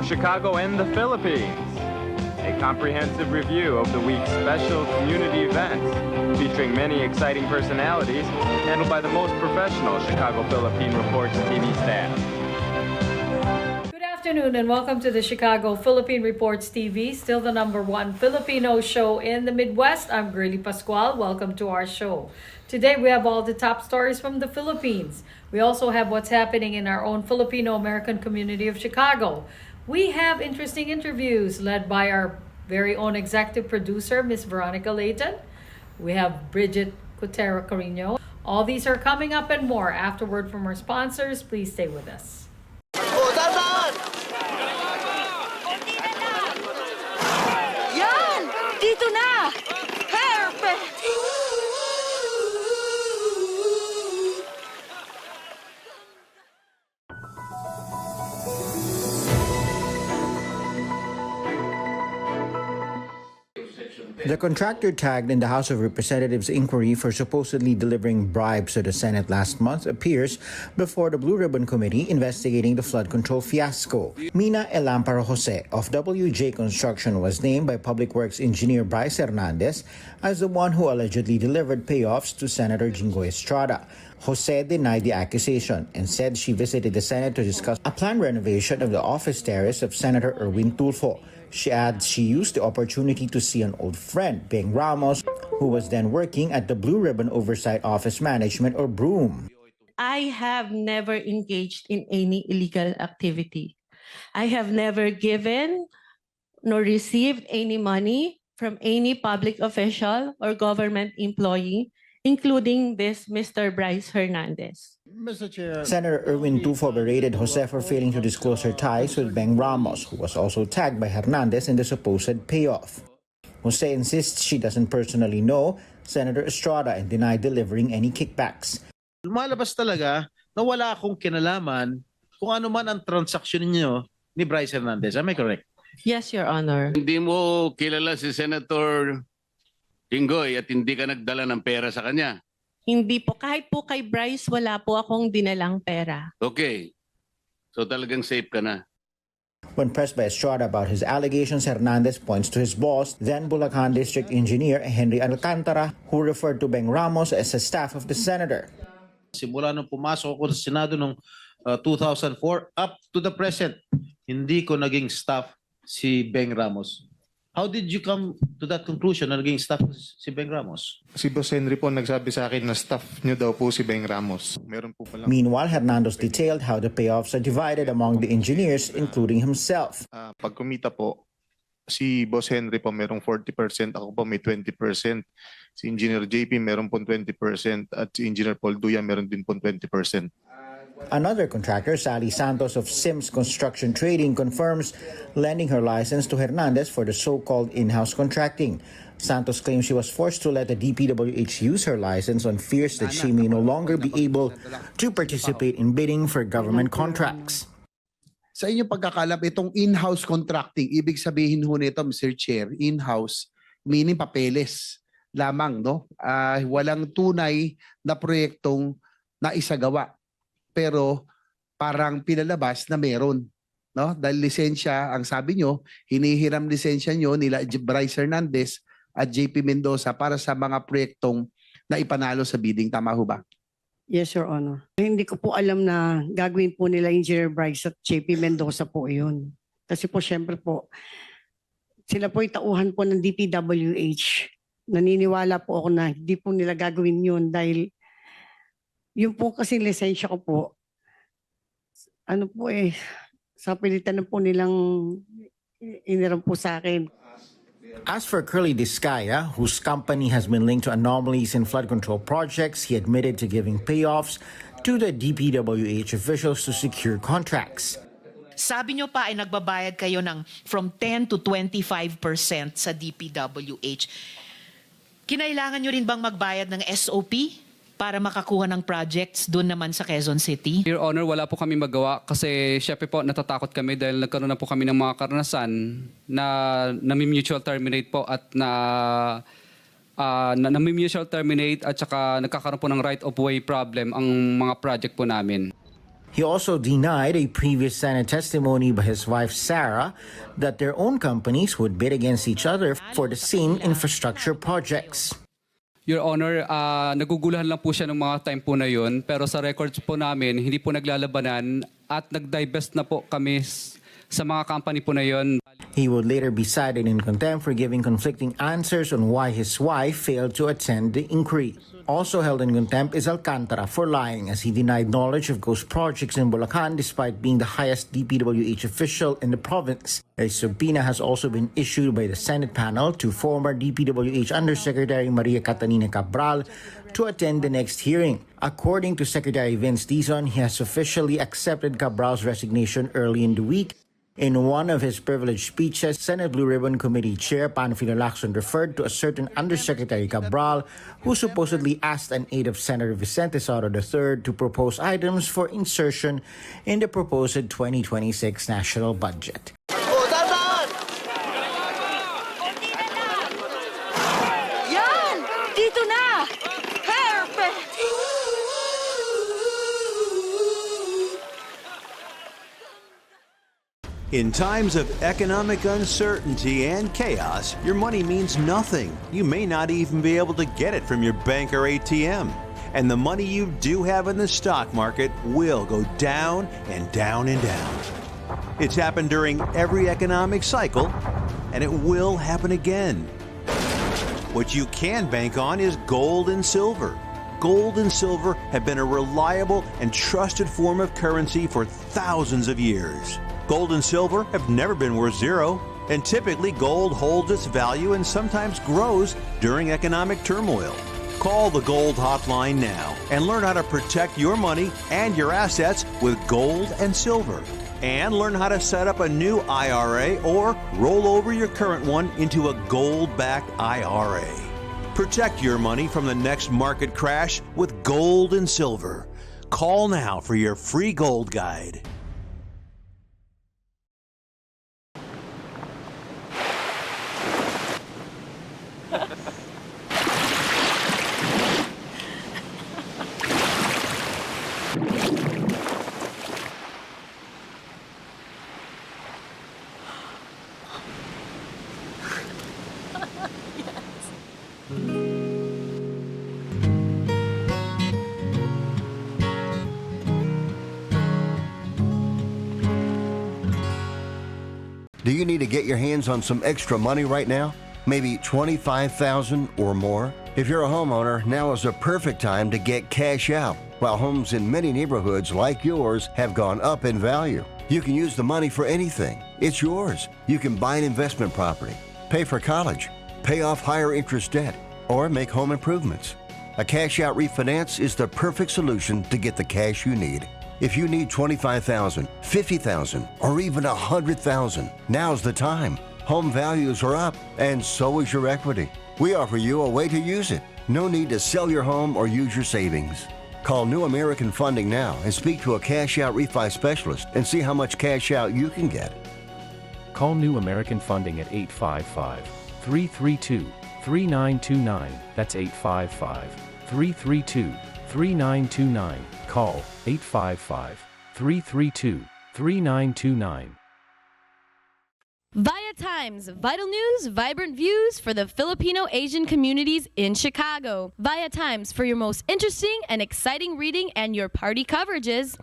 Chicago and the Philippines. A comprehensive review of the week's special community events, featuring many exciting personalities, handled by the most professional Chicago Philippine Reports TV staff. Good afternoon and welcome to the Chicago Philippine Reports TV, still the #1 Filipino show in the Midwest. I'm Girly Pascual. Welcome to our show. Today we have all the top stories from the Philippines. We also have what's happening in our own Filipino-American community of Chicago. We have interesting interviews led by our very own executive producer, Miss Veronica Layton. We have Bridget Cotero Carino. All these are coming up and more afterward from our sponsors. Please stay with us. Yan! Dito na! Perfect! The contractor tagged in the House of Representatives inquiry for supposedly delivering bribes to the Senate last month appears before the Blue Ribbon Committee investigating the flood control fiasco. Mina Elamparo Jose of WJ Construction was named by Public Works engineer Bryce Hernandez as the one who allegedly delivered payoffs to Senator Jinggoy Estrada. Jose denied the accusation and said she visited the Senate to discuss a planned renovation of the office terrace of Senator Erwin Tulfo. She adds she used the opportunity to see an old friend, Beng Ramos, who was then working at the Blue Ribbon Oversight Office Management or BROOM. I have never engaged in any illegal activity. I have never given nor received any money from any public official or government employee, including this Mr. Bryce Hernandez. Mr. Chair, Senator Erwin Tulfo berated Jose for failing to disclose her ties with Beng Ramos, who was also tagged by Hernandez in the supposed payoff. Jose insists she doesn't personally know Senator Estrada and denied delivering any kickbacks. Lumalabas talaga na wala akong kinalaman kung ano man ang transaksyon niyo ni Bryce Hernandez. Am I correct? Yes, Your Honor. Hindi mo kilala si Senator Jinggoy at hindi ka nagdala ng pera sa kanya. Hindi po. Kahit po kay Bryce, wala po akong dinalang pera. Okay. So talagang safe ka na. When pressed by Estrada about his allegations, Hernandez points to his boss, then Bulacan District Engineer Henry Alcantara, who referred to Beng Ramos as a staff of the senator. Simula nung pumasok ako sa Senado noong 2004 up to the present, hindi ko naging staff si Beng Ramos. How did you come to that conclusion na naging staff si Beng Ramos? Si Boss Henry po nagsabi sa akin na staff niyo daw po si Beng Ramos. Meron po pala. Meanwhile, Hernandez detailed how the payoffs are divided among the engineers, including himself. Pag kumita po, si Boss Henry po merong 40%, ako po may 20%. Si Engineer JP meron po 20% at si Engineer Paul Duya meron din po 20%. Another contractor, Sally Santos of Sims Construction Trading, confirms lending her license to Hernandez for the so-called in-house contracting. Santos claims she was forced to let the DPWH use her license on fears that she may no longer be able to participate in bidding for government contracts. Sa inyong pagkakalap, itong in-house contracting, ibig sabihin ho nito, Mr. Chair, in-house, meaning papeles lamang, no? Walang tunay na proyektong naisagawa. Pero parang pinalabas na meron, no? Dahil lisensya, ang sabi nyo, hinihiram lisensya nyo nila Bryce Hernandez at JP Mendoza para sa mga proyektong na ipanalo sa bidding. Tama ho ba? Yes, Your Honor. Hindi ko po alam na gagawin po nila Engineer Bryce at JP Mendoza po yun. Kasi po syempre po, sila po tauhan po ng DPWH. Naniniwala po ako na hindi po nila gagawin yun dahil yung po kasi lisensya ko po, ano po sa pilitan na po nilang iniram po sa akin. As for Curly Discaya, whose company has been linked to anomalies in flood control projects, he admitted to giving payoffs to the DPWH officials to secure contracts. Sabi nyo pa ay nagbabayad kayo ng from 10 to 25% sa DPWH. Kinailangan nyo rin bang magbayad ng SOP para makakuha ng projects doon naman sa Quezon City? Your Honor, wala po kami magawa kasi syempre po natatakot kami dahil nagkaroon na po kami ng mga karanasan na nami-mutual terminate po at nami-mutual terminate at saka nagkakaroon po ng right of way problem ang mga project po namin. He also denied a previous Senate testimony by his wife Sarah that their own companies would bid against each other for the same infrastructure projects. Your Honor, naguguluhan lang po siya ng mga time po na yun, pero sa records po namin, hindi po naglalabanan at nag-divest na po kami sa mga company po na yun. He would later be cited in contempt for giving conflicting answers on why his wife failed to attend the inquiry. Also held in contempt is Alcantara for lying, as he denied knowledge of ghost projects in Bulacan despite being the highest DPWH official in the province. A subpoena has also been issued by the Senate panel to former DPWH Undersecretary Maria Catalina Cabral to attend the next hearing. According to Secretary Vince Dizon, he has officially accepted Cabral's resignation early in the week. In one of his privileged speeches, Senate Blue Ribbon Committee Chair Panfilo Lacson referred to a certain Undersecretary Cabral who supposedly asked an aide of Senator Vicente Soto III to propose items for insertion in the proposed 2026 national budget. Yan! Dito na! Perfect! In times of economic uncertainty and chaos, your money means nothing. You may not even be able to get it from your bank or ATM. And the money you do have in the stock market will go down and down and down. It's happened during every economic cycle, and it will happen again. What you can bank on is gold and silver. Gold and silver have been a reliable and trusted form of currency for thousands of years. Gold and silver have never been worth zero, and typically gold holds its value and sometimes grows during economic turmoil. Call the Gold Hotline now and learn how to protect your money and your assets with gold and silver. And learn how to set up a new IRA or roll over your current one into a gold-backed IRA. Protect your money from the next market crash with gold and silver. Call now for your free gold guide. Do you need to get your hands on some extra money right now? Maybe $25,000 or more? If you're a homeowner, now is the perfect time to get cash out. While homes in many neighborhoods like yours have gone up in value, you can use the money for anything. It's yours. You can buy an investment property, pay for college, pay off higher interest debt, or make home improvements. A cash out refinance is the perfect solution to get the cash you need. If you need $25,000, $50,000, or even $100,000, now's the time. Home values are up, and so is your equity. We offer you a way to use it. No need to sell your home or use your savings. Call New American Funding now and speak to a cash out refi specialist and see how much cash out you can get. Call New American Funding at 855-332-3929. That's 855-332-3929. Call 855-332-3929. Via Times, vital news, vibrant views for the Filipino Asian communities in Chicago. Via Times for your most interesting and exciting reading and your party coverages.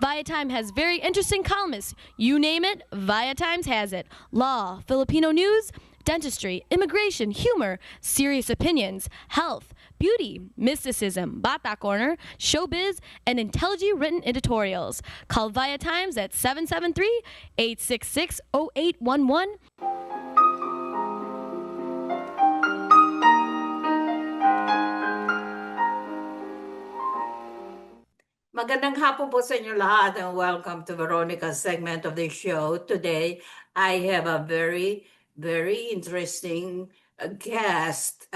Via Times has very interesting columnists. You name it, Via Times has it. Law, Filipino news, dentistry, immigration, humor, serious opinions, health, beauty, mysticism, Bata Corner, showbiz, and intelligently written editorials. Call Via Times at 773-866-0811. Magandang hapon po sa inyo lahat and welcome to Veronica's segment of the show. Today, I have a very interesting guest.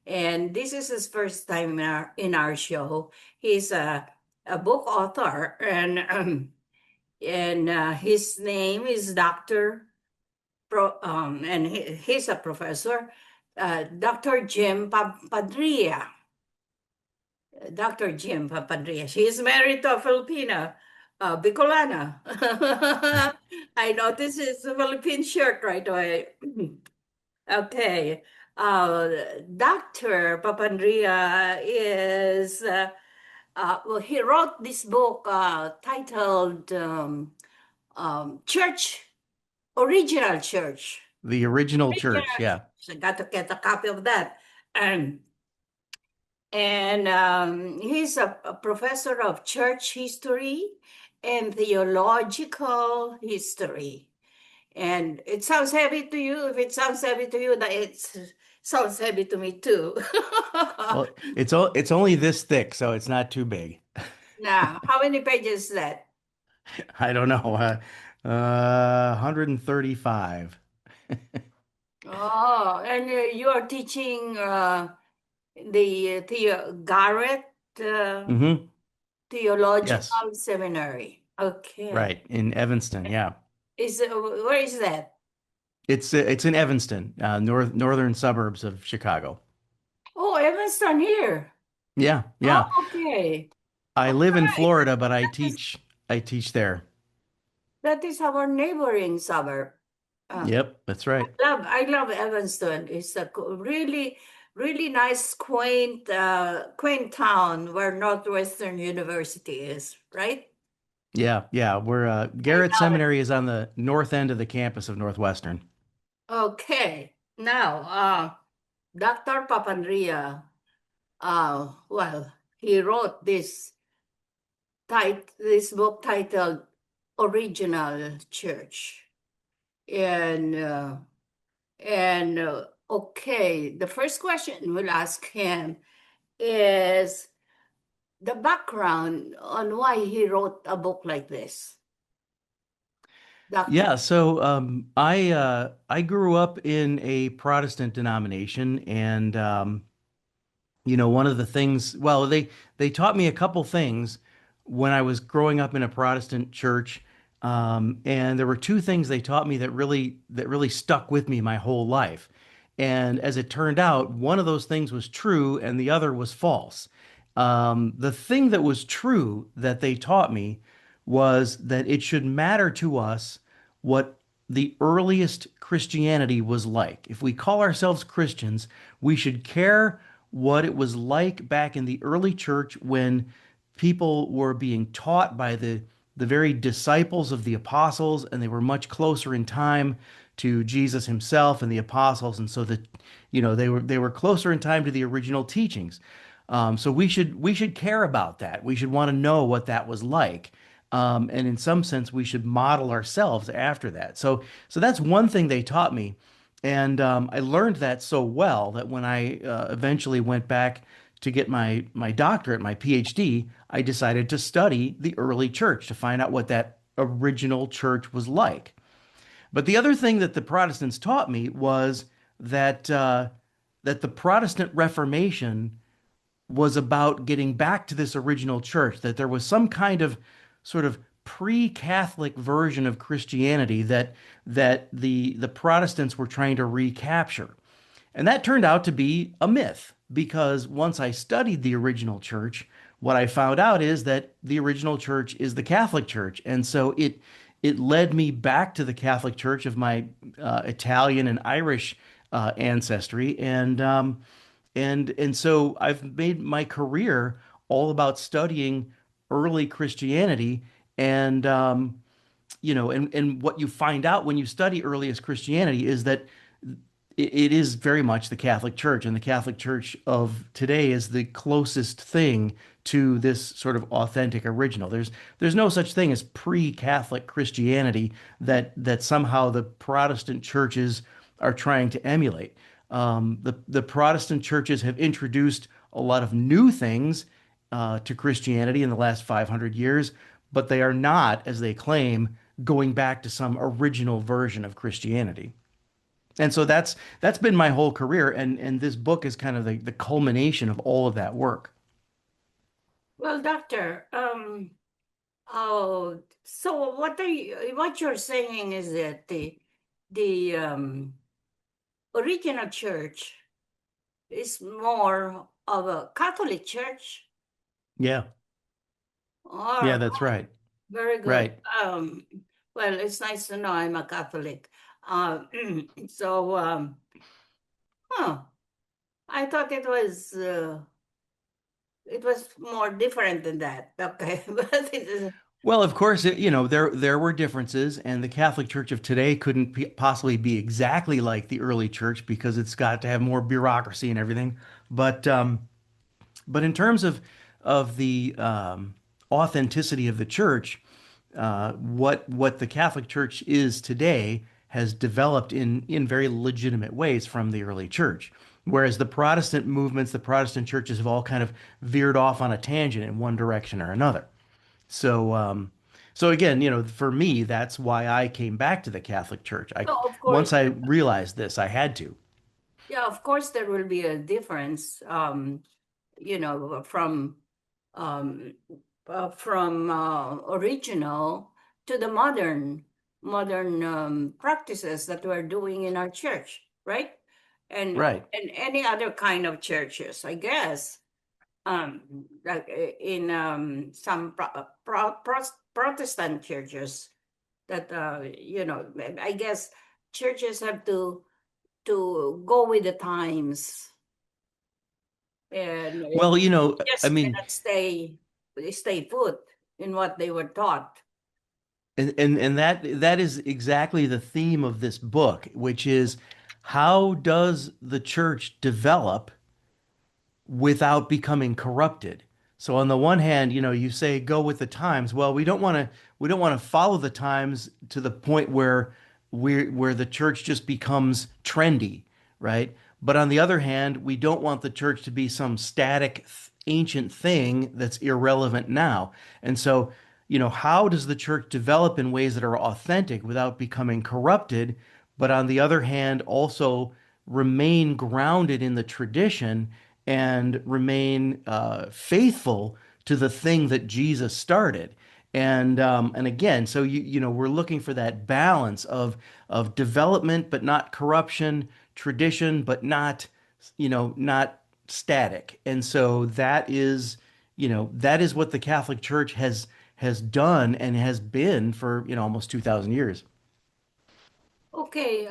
And this is his first time in our show. He's a book author, and his name is and he's a professor, Dr. Jim Padilla. Dr. Jim Papandrea. She is married to a Filipina, Bicolana. I noticed it's a Philippine shirt right away. Okay. Dr. Papandrea is, well, he wrote this book titled Church, Original Church. The original church, Original yeah. Church. I got to get a copy of that. And he's a professor of church history and theological history. And it sounds heavy to you. If it sounds heavy to you, that it sounds heavy to me too. Well, it's only this thick, so it's not too big. Now, how many pages is that? I don't know. 135. Oh, and you are teaching the Garrett Mm-hmm. Yes, Theological Seminary. Okay. right. In Evanston, yeah. Where is that? It's in Evanston, northern suburbs of Chicago. Oh, Evanston here. Yeah, yeah. Oh, okay. I live in Right. Florida, but I teach there. That is our neighboring suburb. Yep, that's right. I love Evanston. It's a really, really nice, quaint town where Northwestern University is, right? Yeah, yeah. We're Garrett love it. Seminary is on the north end of the campus of Northwestern. Okay. Now, Dr. Papandrea, well, he wrote this book titled Original Church. And okay, the first question we'll ask him is the background on why he wrote a book like this. Doctor. Yeah, so I grew up in a Protestant denomination, and one of the things, well, they taught me a couple things when I was growing up in a Protestant church, and there were two things they taught me that really stuck with me my whole life. And as it turned out, one of those things was true, and the other was false. The thing that was true that they taught me was that it should matter to us what the earliest Christianity was like. If we call ourselves Christians, we should care what it was like back in the early church when people were being taught by the very disciples of the apostles, and they were much closer in time to Jesus himself and the apostles, and so that they were closer in time to the original teachings. So we should care about that. We should want to know what that was like. And in some sense, we should model ourselves after that. So that's one thing they taught me. And I learned that so well that when I eventually went back to get my doctorate, my PhD, I decided to study the early church to find out what that original church was like. But the other thing that the Protestants taught me was that that the Protestant Reformation was about getting back to this original church, that there was some kind of sort of pre-Catholic version of Christianity that the Protestants were trying to recapture. And that turned out to be a myth, because once I studied the original church, what I found out is that the original church is the Catholic Church. And so it led me back to the Catholic Church of my Italian and Irish ancestry. And so I've made my career all about studying early Christianity, and and what you find out when you study earliest Christianity is that it is very much the Catholic Church, and the Catholic Church of today is the closest thing to this sort of authentic original. There's no such thing as pre-Catholic Christianity that somehow the Protestant churches are trying to emulate. The Protestant churches have introduced a lot of new things to Christianity in the last 500 years, but they are not, as they claim, going back to some original version of Christianity. And so that's been my whole career, and this book is kind of the culmination of all of that work. Well, doctor, so what you're saying is that the original church is more of a Catholic church Yeah. All Yeah, right. that's right. Very good. Right. Well, it's nice to know I'm a Catholic. Uh, so, huh, I thought it was more different than that. Okay, but it is. Well, of course, there were differences, and the Catholic Church of today couldn't possibly be exactly like the early church because it's got to have more bureaucracy and everything. But in terms of the authenticity of the church, what the Catholic Church is today has developed in very legitimate ways from the early church. Whereas the Protestant movements, the Protestant churches have all kind of veered off on a tangent in one direction or another. So again, for me, that's why I came back to the Catholic Church. So, of Once course, I realized this, I had to. yeah, of course, there will be a difference, um, original to the modern practices that we're doing in our church, right? And Right. and any other kind of churches, I guess. Like in some Protestant churches that I guess churches have to go with the times and Well, I just mean, cannot stay put in what they were taught. and that is exactly the theme of this book, which is how does the church develop without becoming corrupted? So on the one hand, you say go with the times. Well, we don't want to follow the times to the point where the church just becomes trendy, right? But on the other hand, we don't want the church to be some static ancient thing that's irrelevant now. And so, how does the church develop in ways that are authentic without becoming corrupted, but on the other hand, also remain grounded in the tradition and remain faithful to the thing that Jesus started. And again, so we're looking for that balance of development but not corruption, tradition but not static. And so that is what the Catholic Church has done and has been for almost 2,000 years. Okay,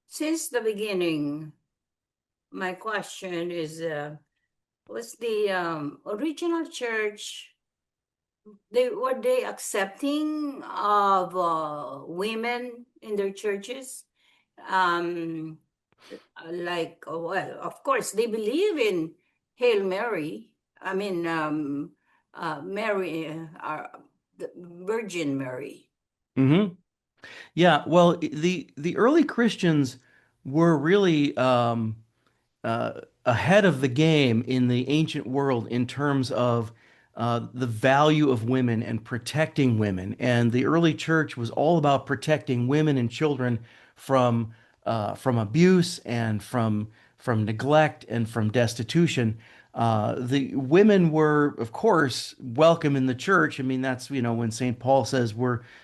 since the beginning, my question is, was the original church, were they accepting of women in their churches? Well, of course, they believe in Hail Mary. I mean, Mary, the Virgin Mary. Mm-hmm. Yeah, well, the early Christians were really ahead of the game in the ancient world in terms of the value of women and protecting women. And the early church was all about protecting women and children from abuse and from neglect and from destitution. The women were, of course, welcome in the church. I mean, that's, when St. Paul says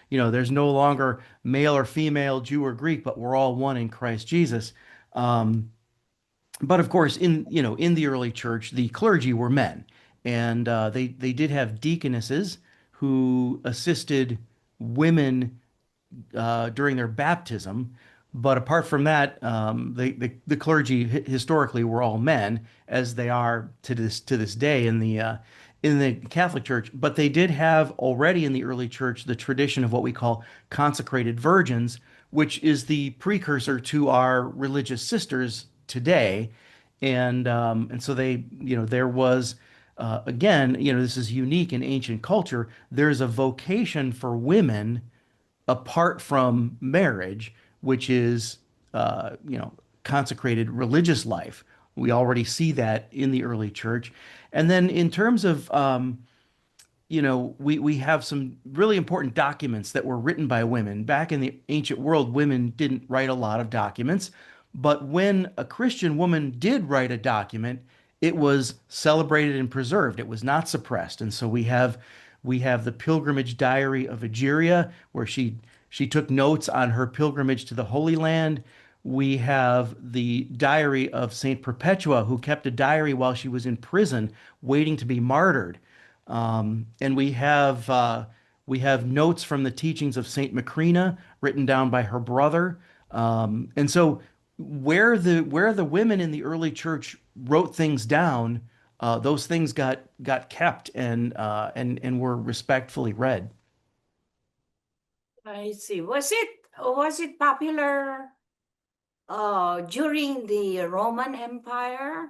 there's no longer male or female, Jew or Greek, but we're all one in Christ Jesus. But of course, in the early church, the clergy were men, and they did have deaconesses who assisted women during their baptism. But apart from that, the clergy historically were all men, as they are to this day in the Catholic Church. But they did have already in the early church the tradition of what we call consecrated virgins, which is the precursor to our religious sisters today. And so there was again, this is unique in ancient culture. There's a vocation for women apart from marriage, which is consecrated religious life. We already see that in the early church. And then in terms of we have some really important documents that were written by women. Back in the ancient world, women didn't write a lot of documents, but when a Christian woman did write a document, it was celebrated and preserved. It was not suppressed. And so we have the pilgrimage diary of Egeria, where she took notes on her pilgrimage to the Holy Land. We have the diary of Saint Perpetua, who kept a diary while she was in prison, waiting to be martyred. And we have notes from the teachings of Saint Macrina, written down by her brother. And so, where the women in the early church wrote things down, those things got kept and were respectfully read. I see. Was it popular during the Roman Empire?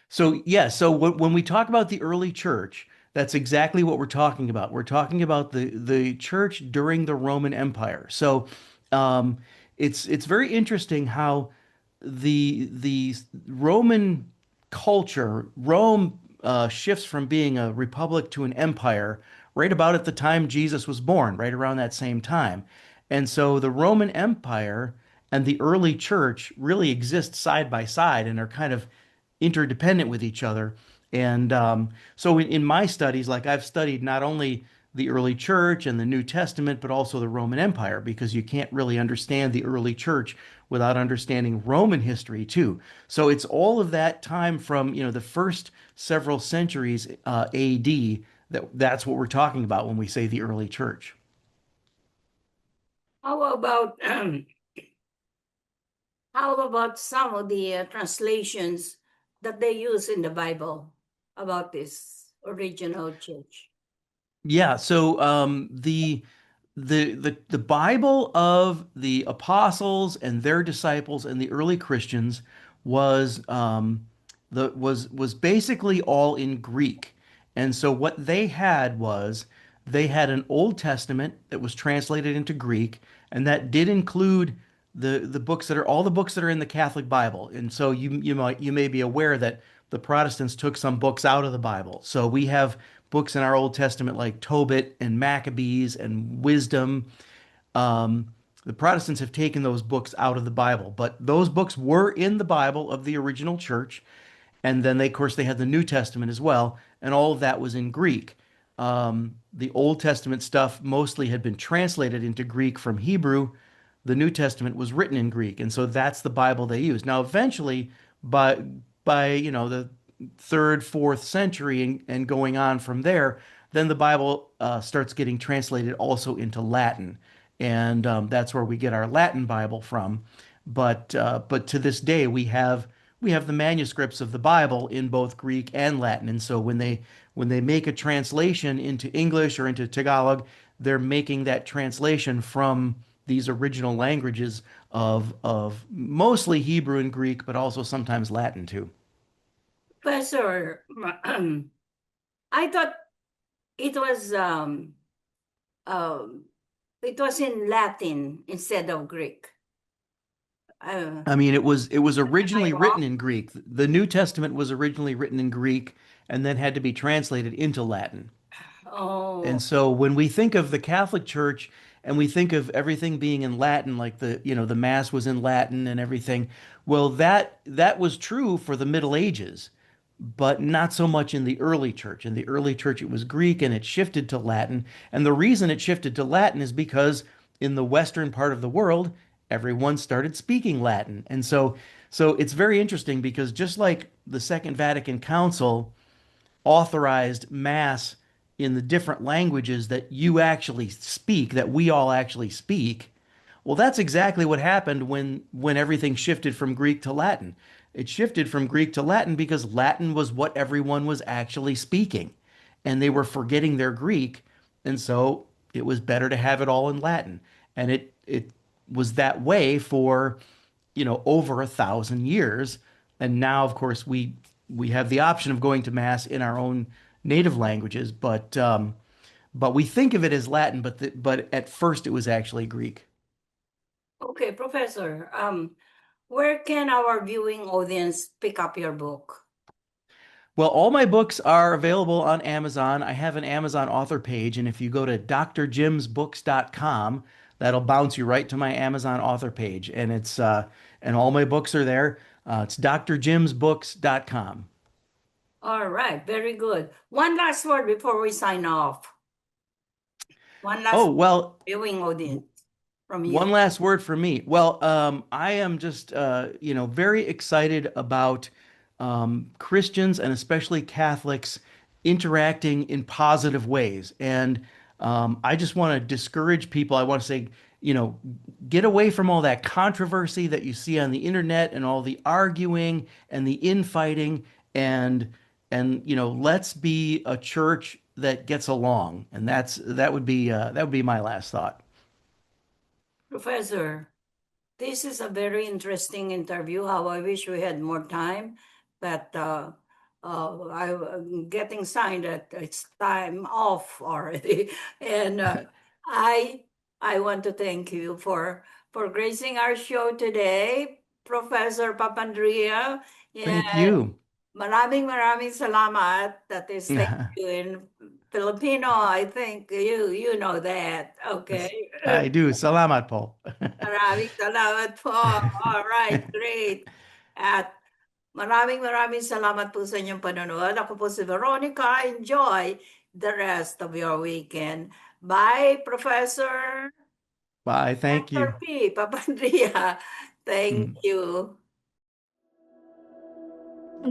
So, yeah, so when we talk about the early church, that's exactly what we're talking about. We're talking about the church during the Roman Empire. So, um, it's very interesting how the Roman culture, Rome shifts from being a republic to an empire right about at the time Jesus was born, right around that same time. And so the Roman Empire and the early church really exist side by side and are kind of interdependent with each other. And so in my studies, like I've studied not only the early church and the New Testament, but also the Roman Empire, because you can't really understand the early church without understanding Roman history too. So it's all of that time from, the first several centuries AD, that's what we're talking about when we say the early church. How about how about some of the translations that they use in the Bible about this original church? Yeah, so the Bible of the apostles and their disciples and the early Christians was was basically all in Greek. And so what they had was they had an Old Testament that was translated into Greek, and that did include the books that are all the books that are in the Catholic Bible. And so you may be aware that the Protestants took some books out of the Bible. So we have books in our Old Testament like Tobit and Maccabees and Wisdom. The Protestants have taken those books out of the Bible, but those books were in the Bible of the original church. And then of course, they had the New Testament as well, and all of that was in Greek. The Old Testament stuff mostly had been translated into Greek from Hebrew. The New Testament was written in Greek, and so that's the Bible they use. Now, eventually, by the third, fourth century and going on from there, then the Bible starts getting translated also into Latin, and that's where we get our Latin Bible from. But to this day, we have the manuscripts of the Bible in both Greek and Latin, and so when they make a translation into English or into Tagalog, they're making that translation from these original languages of mostly Hebrew and Greek, but also sometimes Latin too. Professor, I thought it was um, um, it was in Latin instead of Greek. I mean, it was originally written wrong? in Greek. The New Testament was originally written in Greek and then had to be translated into Latin. And Oh, so when we think of the Catholic Church and we think of everything being in Latin, like the Mass was in Latin and everything, well, that was true for the Middle Ages, but not so much in the early church. In the early church, it was Greek and it shifted to Latin. And the reason it shifted to Latin is because in the western part of the world, everyone started speaking Latin. And so it's very interesting because just like the Second Vatican Council authorized mass in the different languages that you actually speak, that we all actually speak. Well, that's exactly what happened when everything shifted from Greek to Latin. It shifted from Greek to Latin because Latin was what everyone was actually speaking, and they were forgetting their Greek, and so it was better to have it all in Latin. And it was that way for over 1,000 years. And now, of course, we have the option of going to mass in our own native languages, but we think of it as Latin, but at first it was actually Greek. okay, Professor. Where can our viewing audience pick up your book? Well, all my books are available on Amazon. I have an Amazon author page, and if you go to drjimsbooks.com, that'll bounce you right to my Amazon author page, and and all my books are there. It's drjimsbooks.com. All right, very good. One last word before we sign off. One last Oh, well, viewing audience. from you. One last word for me. Well, I am just, very excited about Christians and especially Catholics interacting in positive ways. And I just want to discourage people. I want to say, get away from all that controversy that you see on the internet and all the arguing and the infighting, and let's be a church that gets along. And that would be my last thought. Professor, this is a very interesting interview. How I wish we had more time, but I'm getting signed that it's time off already, and I want to thank you for gracing our show today, Professor Papandrea. Thank And you. maraming salamat. That is thank you in Filipino. I think you know that. Okay. I do. Salamat po. Maraming salamat po. All right, great. At maraming salamat po sa inyong panonood. Ako po si Veronica. Enjoy the rest of your weekend. Bye, Professor. Bye. Thank you. Dr. P. Papandrea. Thank you.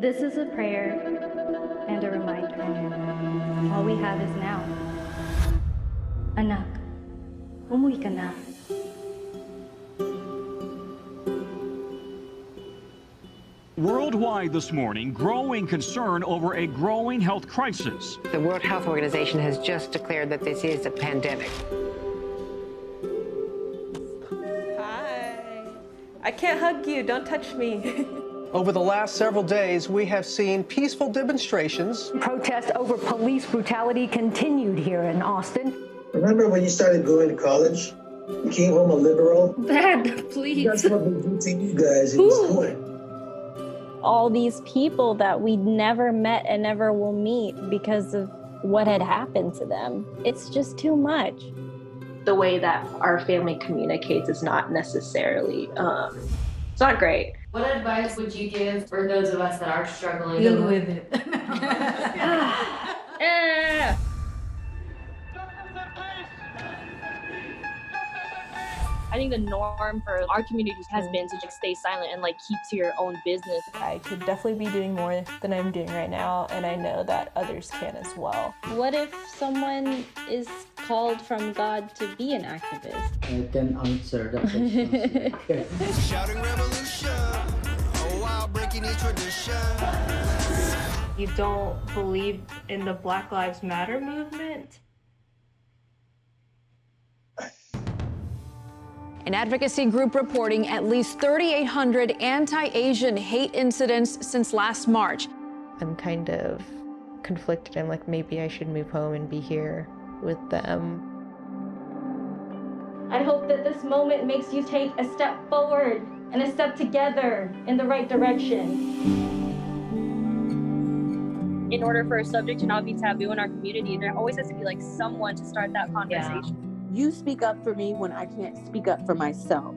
This is a prayer and a reminder. All we have is now. Anak, umuwi ka na. Worldwide this morning, growing concern over a growing health crisis. The World Health Organization has just declared that this is a pandemic. Hi. I can't hug you. Don't touch me. Over the last several days, we have seen peaceful demonstrations. Protests over police brutality continued here in Austin. Remember when you started going to college? You came home a liberal? Dad, please. That's what we do to you guys in school. All these people that we never met and never will meet because of what had happened to them. It's just too much. The way that our family communicates is not necessarily, it's not great. What advice would you give for those of us that are struggling? Deal with it. I think the norm for our communities has been to just stay silent and keep to your own business. I could definitely be doing more than I'm doing right now, and I know that others can as well. What if someone is called from God to be an activist? I can answer that question. Shouting revolution, oh wow, breaking each tradition. You don't believe in the Black Lives Matter movement? An advocacy group reporting at least 3,800 anti-Asian hate incidents since last March. I'm kind of conflicted. I'm like, maybe I should move home and be here with them. I hope that this moment makes you take a step forward and a step together in the right direction. In order for a subject to not be taboo in our community, there always has to be someone to start that conversation. Yeah. You speak up for me when I can't speak up for myself.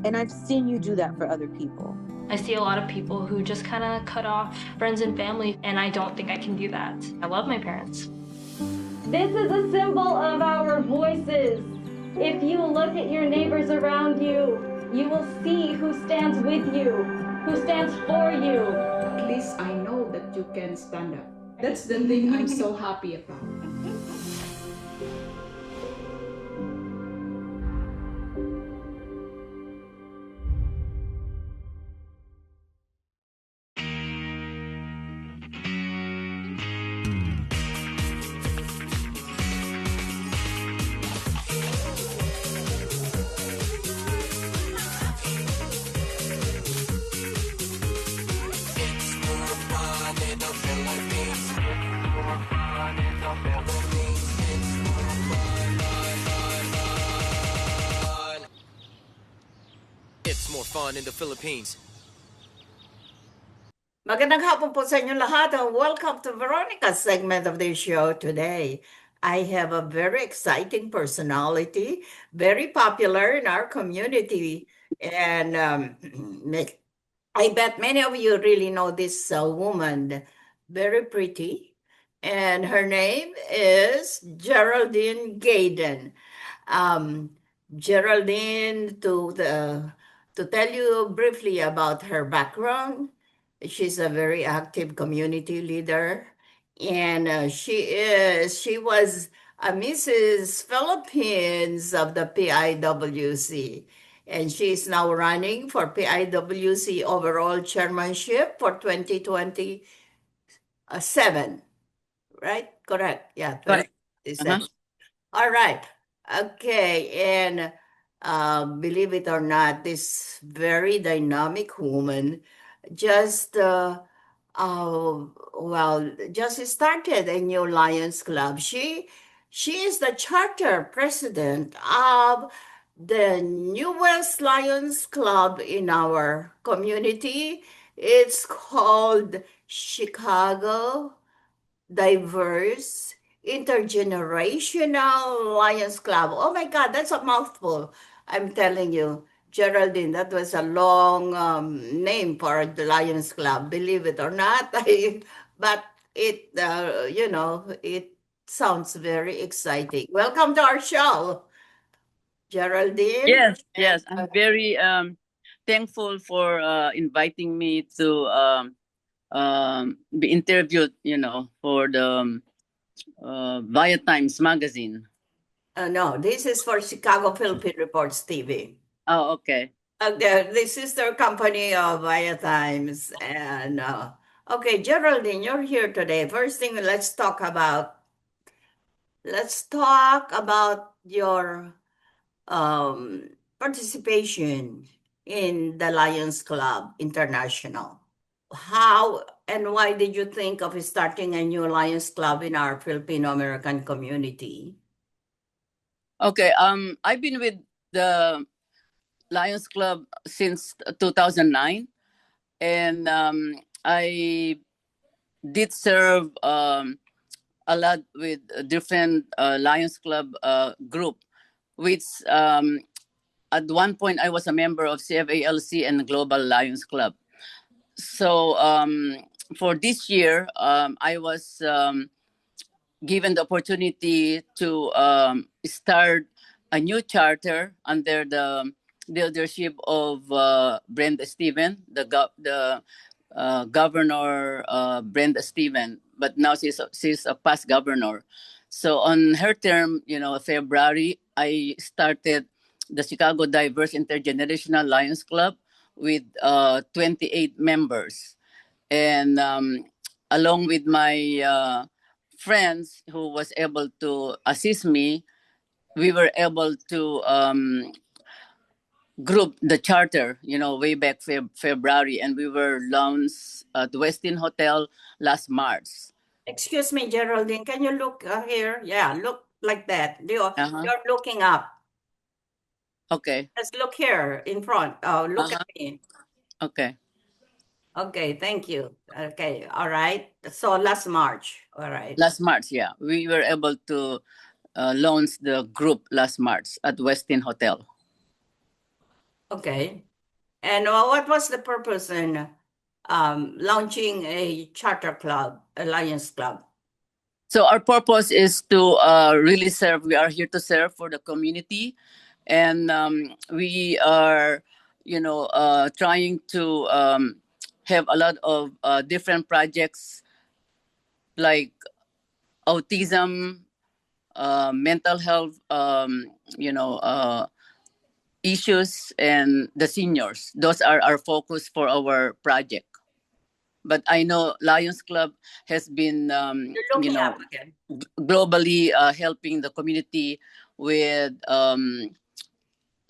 And I've seen you do that for other people. I see a lot of people who just kind of cut off friends and family, and I don't think I can do that. I love my parents. This is a symbol of our voices. If you look at your neighbors around you, you will see who stands with you, who stands for you. At least I know that you can stand up. That's the thing I'm so happy about. It's more fun in the Philippines. Magandang hapon po sa inyo lahat and welcome to Veronica's segment of the show today. I have a very exciting personality, very popular in our community, and I bet many of you really know this woman, very pretty, and her name is Geraldine Gaden. Geraldine to tell you briefly about her background. She's a very active community leader, and she was a Mrs. Philippines of the PIWC, and she's now running for PIWC overall chairmanship for 2027. Right? Correct. Yeah, Correct. 2027. All right. Okay. And believe it or not, this very dynamic woman just just started a new Lions Club. She is the charter president of the newest Lions Club in our community. It's called Chicago Diverse Intergenerational Lions Club. Oh my God, that's a mouthful. I'm telling you, Geraldine, that was a long name for the Lions Club, believe it or not. But it, it sounds very exciting. Welcome to our show, Geraldine. Yes, yes. I'm very thankful for inviting me to be interviewed, for the Via Times magazine. No, this is for Chicago Philippine Reports TV. Oh, okay. The sister company of Via Times. And okay, Geraldine, you're here today. First thing, let's talk about your participation in the Lions Club International. How and why did you think of starting a new Lions Club in our Filipino American community? Okay. I've been with the Lions Club since 2009, and I did serve a lot with different Lions Club group, which at one point I was a member of CFALC and Global Lions Club. So for this year, I was given the opportunity to start a new charter under the leadership of Brenda Steven, the governor Brenda Steven, but now she's a past governor. So on her term, February, I started the Chicago Diverse Intergenerational Lions Club with 28 members, and along with my friends who was able to assist me, we were able to group the charter, way back February, and we were launched at the Westin Hotel last March. Excuse me, Geraldine, can you look here? Yeah, look like that. You're looking up. Okay. Let's look here in front. Oh, look at me. Okay. Okay, thank you. Okay, all right. So last March, all right. Last March, yeah. We were able to launch the group last March at Westin Hotel. Okay. And what was the purpose in launching a charter club, a Lions Club? So our purpose is to really serve. We are here to serve for the community, and we are, trying to have a lot of different projects like autism, mental health, issues, and the seniors. Those are our focus for our project. But I know Lions Club has been, globally helping the community with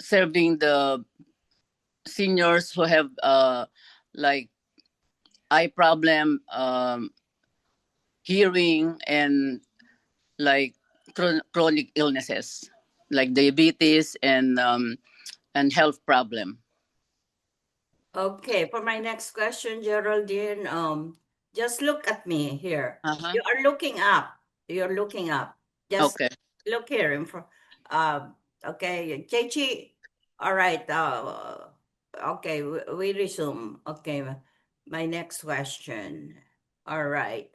serving the seniors who have like eye problem, hearing, and like chronic illnesses like diabetes and health problem. Okay, for my next question, Geraldine, just look at me here. You are looking up. You're looking up. Just look here in front. Okay, Chechi. All right. Okay, we resume. Okay, my next question. All right.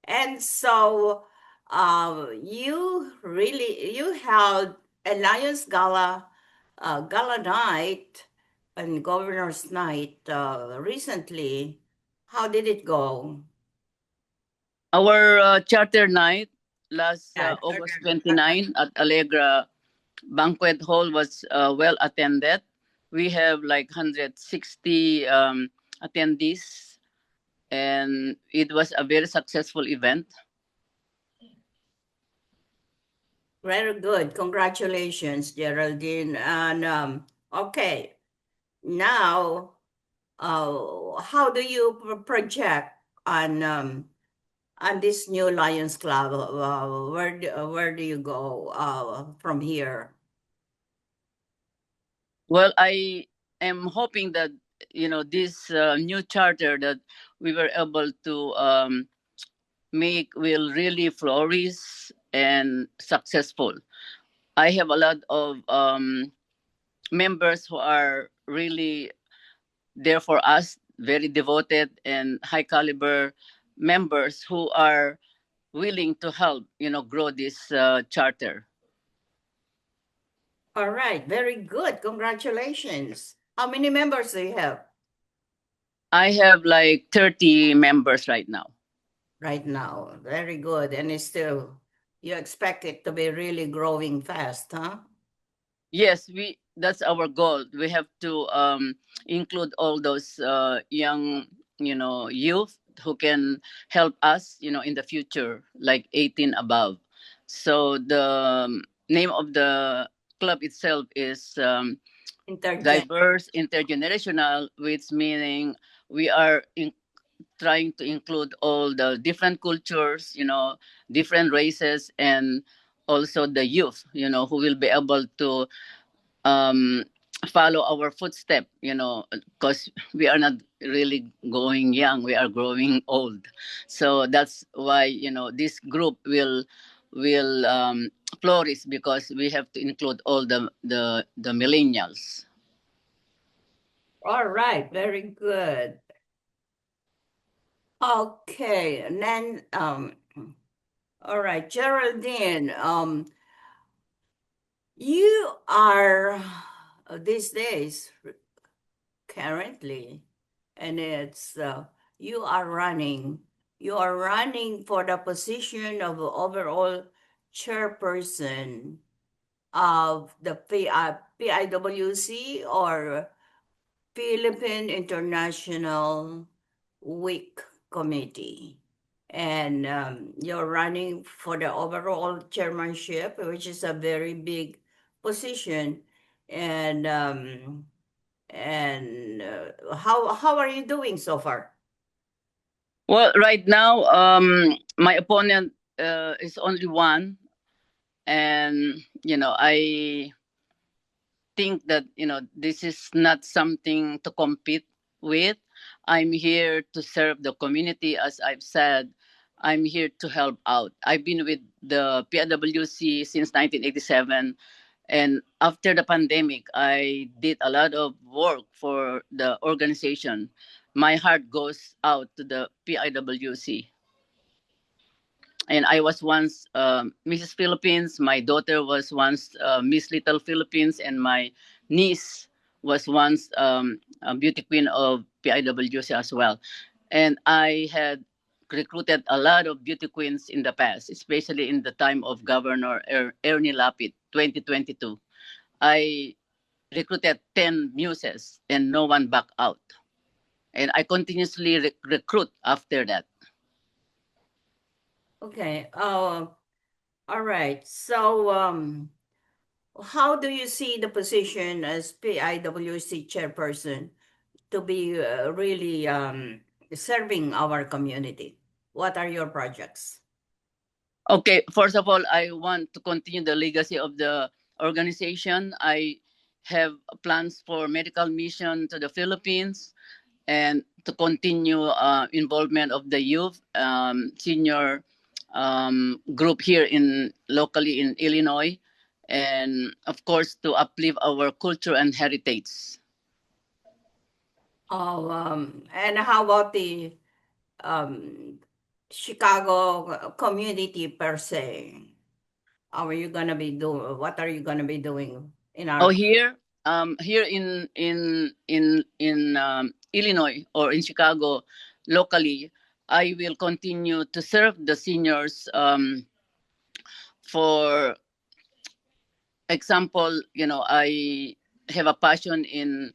And so, you held a Lions Gala gala night and governor's night recently. How did it go? Our charter night last Yeah, August 29 at Allegra Banquet Hall was well attended. We have like 160 attendees, and it was a very successful event. very good. Congratulations, Geraldine. And okay, now, how do you project on this new Lions Club? Where do you go from here? Well, I am hoping that this new charter that we were able to make will really flourish and successful. I have a lot of members who are really there for us, very devoted and high caliber members who are willing to help, grow this charter. All right, very good. Congratulations. How many members do you have I have like 30 members right now. right now? Very good. And it's still, you expect it to be really growing fast, huh? Yes, that's our goal. We have to include all those young, youth who can help us, in the future, like 18 above. So the name of the club itself is diverse, intergenerational, which meaning we are trying to include all the different cultures, different races, and also the youth, who will be able to um, follow our footstep, because we are not really going young, we are growing old. So that's why, this group will flourish, because we have to include all the millennials. All right, very good. Okay, and then all right, Geraldine, you are these days currently, and it's you are running for the position of overall chairperson of the PIWC, or Philippine International Week Committee. And you're running for the overall chairmanship, which is a very big position. And how are you doing so far? Well, right now, my opponent is only one, and I think that this is not something to compete with. I'm here to serve the community, as I've said. I'm here to help out. I've been with the PWC since 1987, and after the pandemic, I did a lot of work for the organization. My heart goes out to the PIWC. And I was once Mrs. Philippines. My daughter was once Miss Little Philippines, and my niece was once a beauty queen of PIWC as well. And I had recruited a lot of beauty queens in the past, especially in the time of Governor Ernie Lapid, 2022. I recruited 10 muses, and no one backed out. And I continuously recruit after that. Okay. All right. So, how do you see the position as PIWC chairperson to be really serving our community? What are your projects? Okay, first of all, I want to continue the legacy of the organization. I have plans for medical mission to the Philippines, and to continue involvement of the youth senior group here in locally in Illinois, and of course to uplift our culture and heritage. Oh, and how about the um, Chicago community per se? How are you gonna be doing? What are you gonna be doing in Oh, our? here? here in Illinois or in Chicago locally, I will continue to serve the seniors. For example, I have a passion in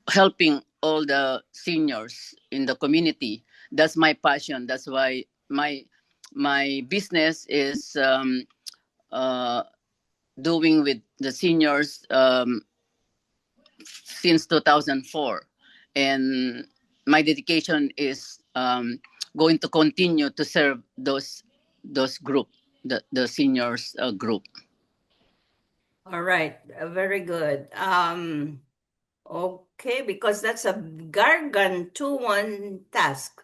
helping all the seniors in the community. That's my passion. That's why my business is uh, doing with the seniors since 2004, and my dedication is going to continue to serve those group, the seniors group. All right, very good. Okay, because that's a gargantuan task.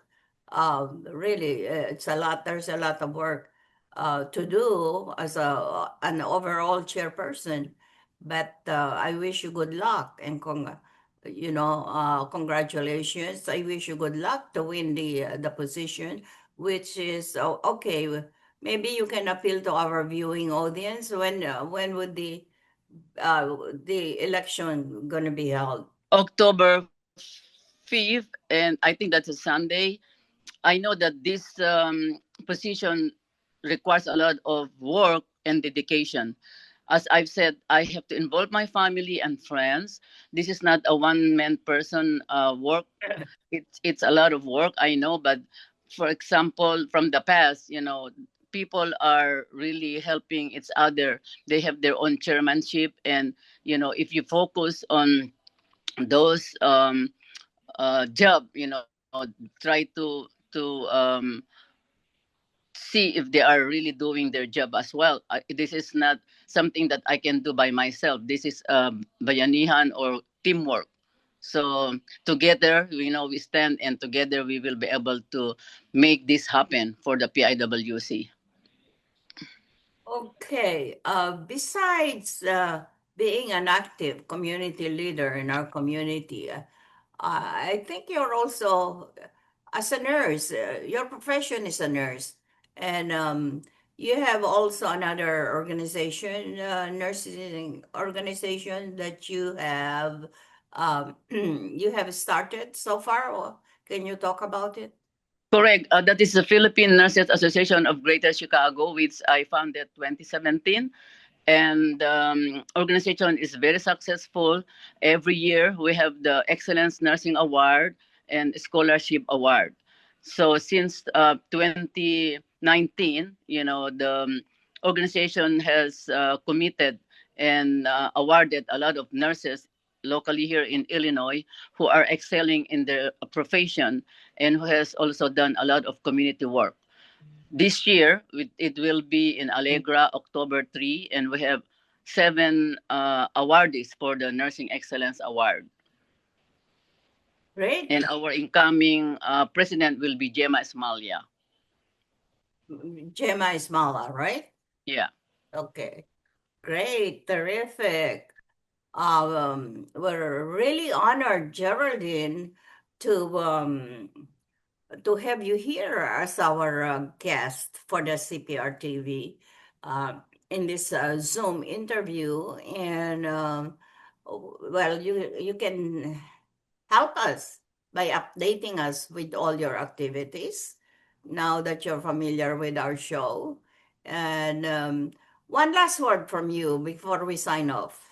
Really, it's a lot. There's a lot of work to do as an overall chairperson. But I wish you good luck and congratulations. I wish you good luck to win the position, which is okay. Maybe you can appeal to our viewing audience. When would the election going to be held? October 5th, and I think that's a Sunday. I know that this position requires a lot of work and dedication. As I've said, I have to involve my family and friends. This is not a one-man person work. It's a lot of work, I know, but for example, from the past, people are really helping each other. They have their own chairmanship, and if you focus on those job, try to see if they are really doing their job as well. This is not something that I can do by myself. This is bayanihan or teamwork. So together, we stand, and together we will be able to make this happen for the PIWC. Okay. Besides being an active community leader in our community, I think you're also, as a nurse, your profession is a nurse, and you have also another organization, nursing organization that you have you have started so far. Or can you talk about it? Correct. That is the Philippine Nurses Association of Greater Chicago, which I founded 2017. And organization is very successful. Every year we have the Excellence Nursing Award and Scholarship Award. So since 2019, the organization has committed and awarded a lot of nurses locally here in Illinois who are excelling in their profession, and who has also done a lot of community work. This year, it will be in Allegra, October 3, and we have 7 awardees for the Nursing Excellence Award. Great. And our incoming president will be Gemma Esmalia. Gemma Ismala, right? Yeah. Okay. Great. Terrific. We're really honored, Geraldine, to have you here as our guest for the Cprtv in this Zoom interview. And well, you can help us by updating us with all your activities now that you're familiar with our show. And one last word from you before we sign off.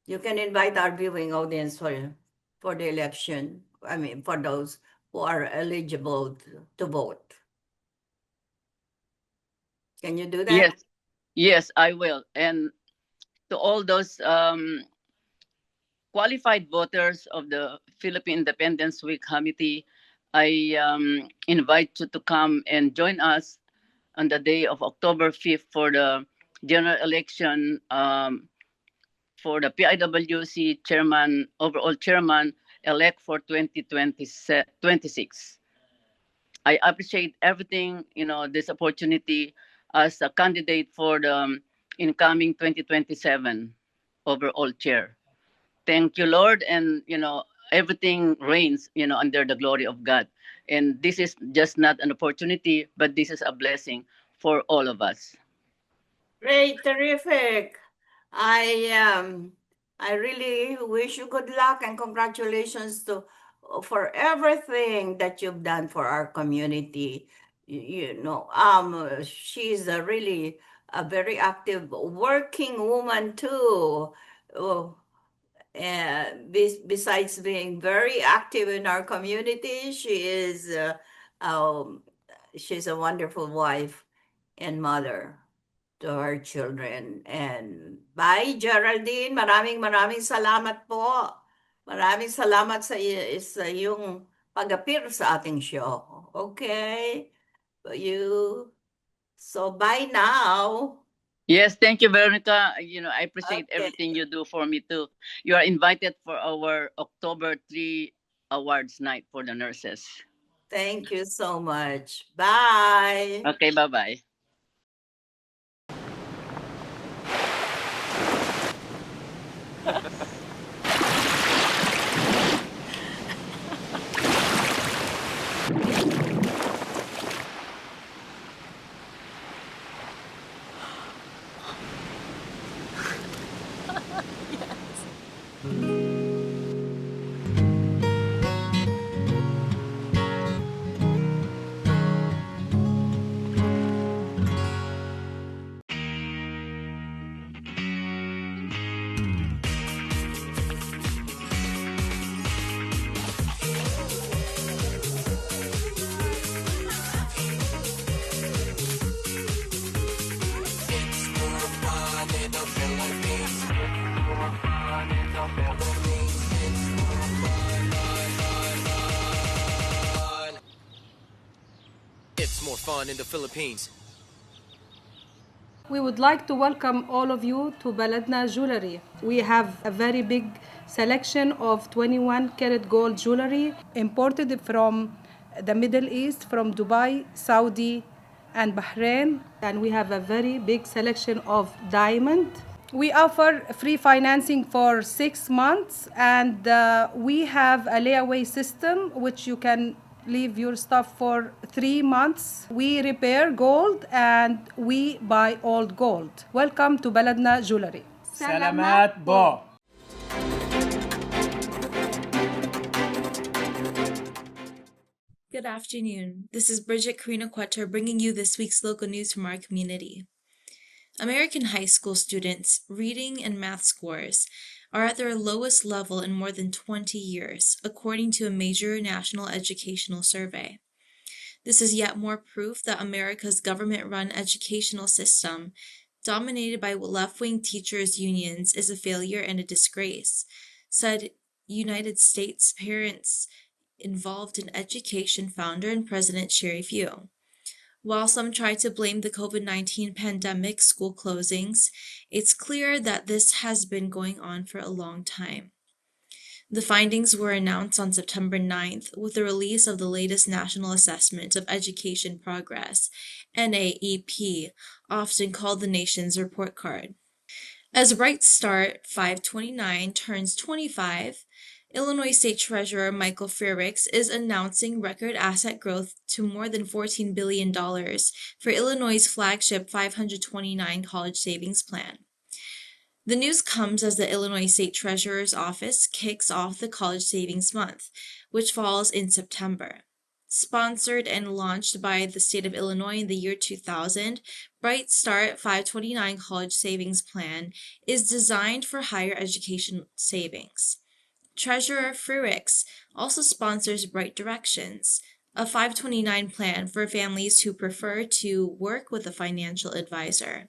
You can invite our viewing audience for the election. I mean, for those who are eligible to vote. Can you do that? Yes, I will. And to all those qualified voters of the Philippine Independence Week Committee, I invite you to come and join us on the day of October 5th for the general election for the PIWC chairman, overall chairman elect for 2026. I appreciate everything, this opportunity as a candidate for the incoming 2027 overall chair. Thank you, Lord. And, everything reigns, under the glory of God. And this is just not an opportunity, but this is a blessing for all of us. Great, terrific. I I really wish you good luck and congratulations for everything that you've done for our community. She's a very active working woman too. Oh, and besides being very active in our community, um, she's a wonderful wife and mother to her children. And bye, Geraldine. Maraming salamat po. Maraming salamat sa iyong pag-appear sa ating show. Okay? So bye now. Yes, thank you, Veronica. I appreciate Okay. everything you do for me too. You are invited for our October 3 awards night for the nurses. Thank you so much. Bye. Okay, bye-bye. It's more fun in the Philippines. We would like to welcome all of you to Baladna Jewelry. We have a very big selection of 21 karat gold jewelry imported from the Middle East, from Dubai, Saudi, and Bahrain. And we have a very big selection of diamond. We offer free financing for 6 months, and we have a layaway system which you can leave your stuff for 3 months. We repair gold and we buy old gold. Welcome to Baladna Jewelry. Salamat po. Good afternoon. This is Bridget Karina Quetter bringing you this week's local news from our community. American high school students' reading and math scores are at their lowest level in more than 20 years, according to a major national educational survey. This is yet more proof that America's government-run educational system, dominated by left-wing teachers' unions, is a failure and a disgrace, said United States Parents Involved in Education founder and President Sherry Few. While some try to blame the COVID-19 pandemic school closings, it's clear that this has been going on for a long time. The findings were announced on September 9th with the release of the latest National Assessment of Education Progress, NAEP, often called the nation's report card. As Bright Start 529 turns 25, Illinois State Treasurer Michael Frericks is announcing record asset growth to more than $14 billion for Illinois' flagship 529 college savings plan. The news comes as the Illinois State Treasurer's Office kicks off the College Savings Month, which falls in September. Sponsored and launched by the state of Illinois in the year 2000, Bright Start 529 College Savings Plan is designed for higher education savings. Treasurer Frericks also sponsors Bright Directions, a 529 plan for families who prefer to work with a financial advisor.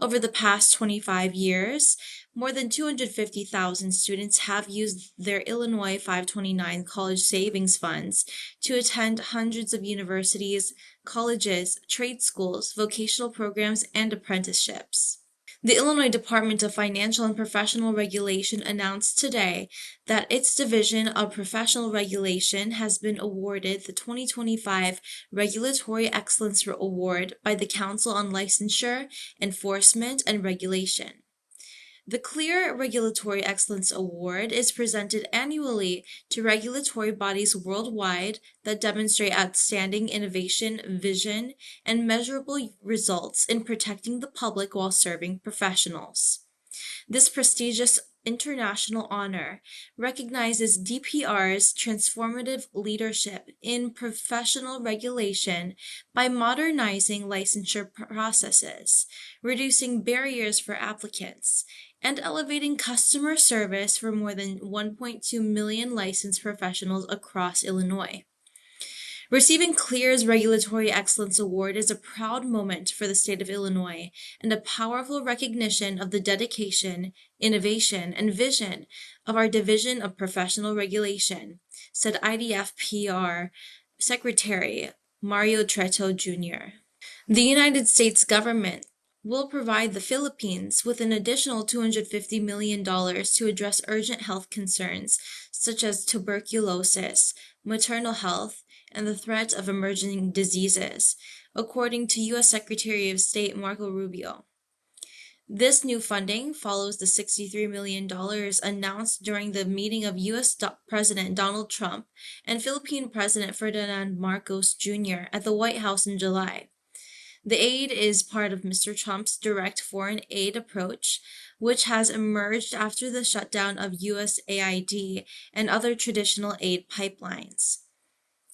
Over the past 25 years, more than 250,000 students have used their Illinois 529 college savings funds to attend hundreds of universities, colleges, trade schools, vocational programs, and apprenticeships. The Illinois Department of Financial and Professional Regulation announced today that its Division of Professional Regulation has been awarded the 2025 Regulatory Excellence Award by the Council on Licensure, Enforcement, and Regulation. The Clear Regulatory Excellence Award is presented annually to regulatory bodies worldwide that demonstrate outstanding innovation, vision, and measurable results in protecting the public while serving professionals. This prestigious international honor recognizes DPR's transformative leadership in professional regulation by modernizing licensure processes, reducing barriers for applicants, and elevating customer service for more than 1.2 million licensed professionals across Illinois. Receiving CLEAR's Regulatory Excellence Award is a proud moment for the state of Illinois and a powerful recognition of the dedication, innovation, and vision of our Division of Professional Regulation, said IDF PR Secretary Mario Treto Jr. The United States government will provide the Philippines with an additional $250 million to address urgent health concerns such as tuberculosis, maternal health, and the threat of emerging diseases, according to U.S. Secretary of State Marco Rubio. This new funding follows the $63 million announced during the meeting of U.S. President Donald Trump and Philippine President Ferdinand Marcos Jr. at the White House in July. The aid is part of Mr. Trump's direct foreign aid approach, which has emerged after the shutdown of USAID and other traditional aid pipelines.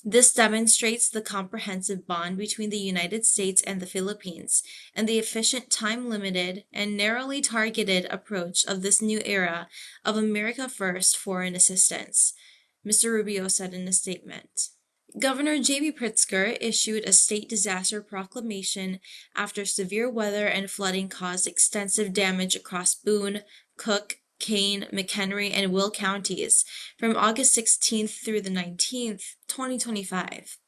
This demonstrates the comprehensive bond between the United States and the Philippines and the efficient, time-limited, and narrowly targeted approach of this new era of America First foreign assistance, Mr. Rubio said in a statement. Governor Cprtv issued a state disaster proclamation after severe weather and flooding caused extensive damage across Boone, Cook, Kane, McHenry, and Will counties from August 16th through the 19th, 2025.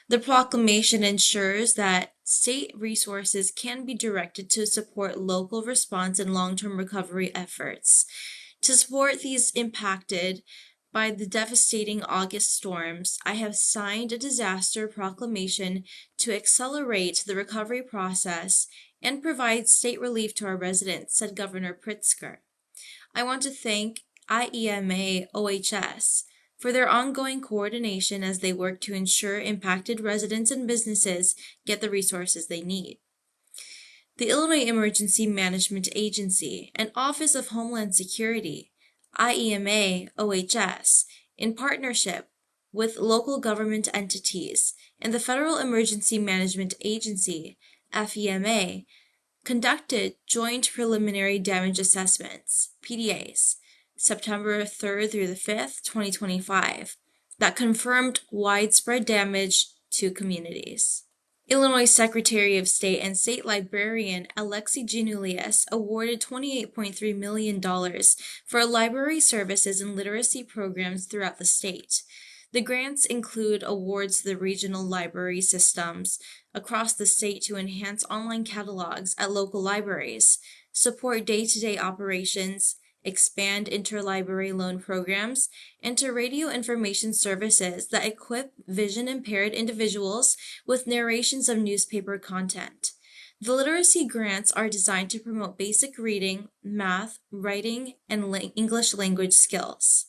The proclamation ensures that state resources can be directed to support local response and long-term recovery efforts. To support these impacted by the devastating August storms, I have signed a disaster proclamation to accelerate the recovery process and provide state relief to our residents, said Governor Pritzker. I want to thank IEMA OHS for their ongoing coordination as they work to ensure impacted residents and businesses get the resources they need. The Illinois Emergency Management Agency and Office of Homeland Security, IEMA OHS, in partnership with local government entities and the Federal Emergency Management Agency, FEMA, conducted Joint Preliminary Damage Assessments, PDAs, September 3rd through the 5th, 2025, that confirmed widespread damage to communities. Illinois Secretary of State and State Librarian Alexi Giannoulias awarded $28.3 million for library services and literacy programs throughout the state. The grants include awards to the regional library systems across the state to enhance online catalogs at local libraries, support day-to-day operations, expand interlibrary loan programs, and to radio information services that equip vision-impaired individuals with narrations of newspaper content. The literacy grants are designed to promote basic reading, math, writing, and English language skills.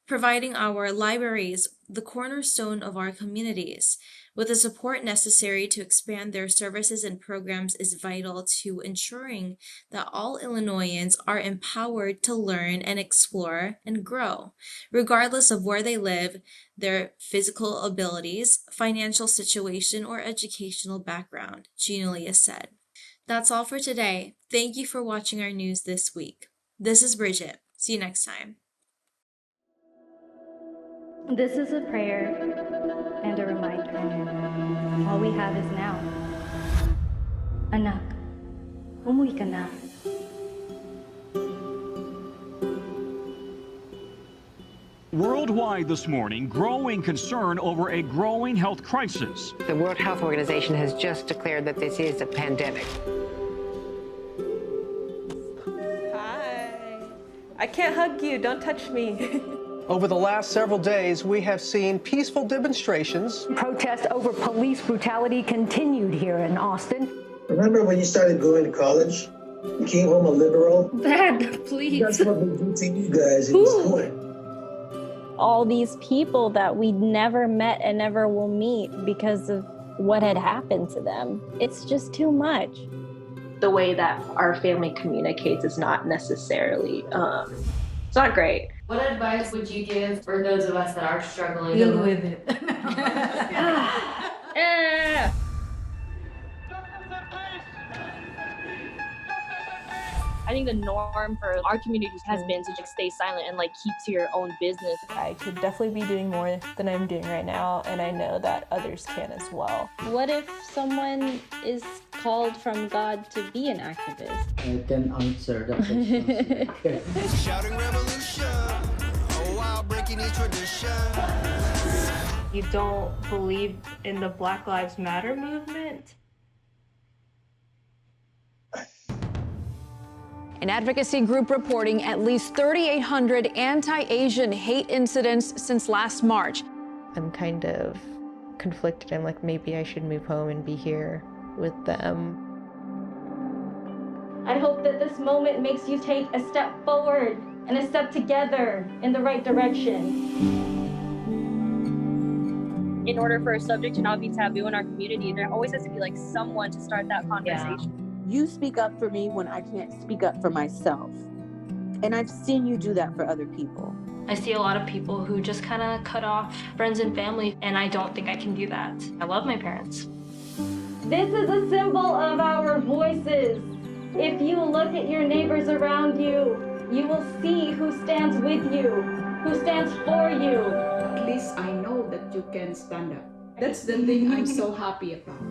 Providing our libraries the cornerstone of our communities with the support necessary to expand their services and programs is vital to ensuring that all Illinoisans are empowered to learn and explore and grow, regardless of where they live, their physical abilities, financial situation, or educational background, Giannoulias said. That's all for today. Thank you for watching our news this week. This is Bridget. See you next time. This is a prayer and a reminder. All we have is now. Anak, umuwi ka na. Worldwide this morning, growing concern over a growing health crisis. The World Health Organization has just declared that this is a pandemic. Hi. I can't hug you. Don't touch me. Over the last several days, we have seen peaceful demonstrations. Protests over police brutality continued here in Austin. Remember when you started going to college? You came home a liberal? Dad, please. That's what we do to you guys in school. All these people that we never met and never will meet because of what had happened to them. It's just too much. the way that our family communicates is not necessarily, it's not great. What advice would you give for those of us that are struggling? Deal with it. I think the norm for our community has been to just stay silent and like keep to your own business. I could definitely be doing more than I'm doing right now, and I know that others can as well. What if someone is called from God to be an activist? I can answer that question. Shouting revolution, oh wow, breaking each tradition. You don't believe in the Black Lives Matter movement? An advocacy group reporting at least 3,800 anti-Asian hate incidents since last March. I'm kind of conflicted. I'm like, maybe I should move home and be here with them. I hope that this moment makes you take a step forward and a step together in the right direction. In order for a subject to not be taboo in our community, there always has to be like someone to start that conversation. Yeah. You speak up for me when I can't speak up for myself. And I've seen you do that for other people. I see a lot of people who just kind of cut off friends and family, and I don't think I can do that. I love my parents. This is a symbol of our voices. If you look at your neighbors around you, you will see who stands with you, who stands for you. At least I know that you can stand up. That's the thing I'm so happy about.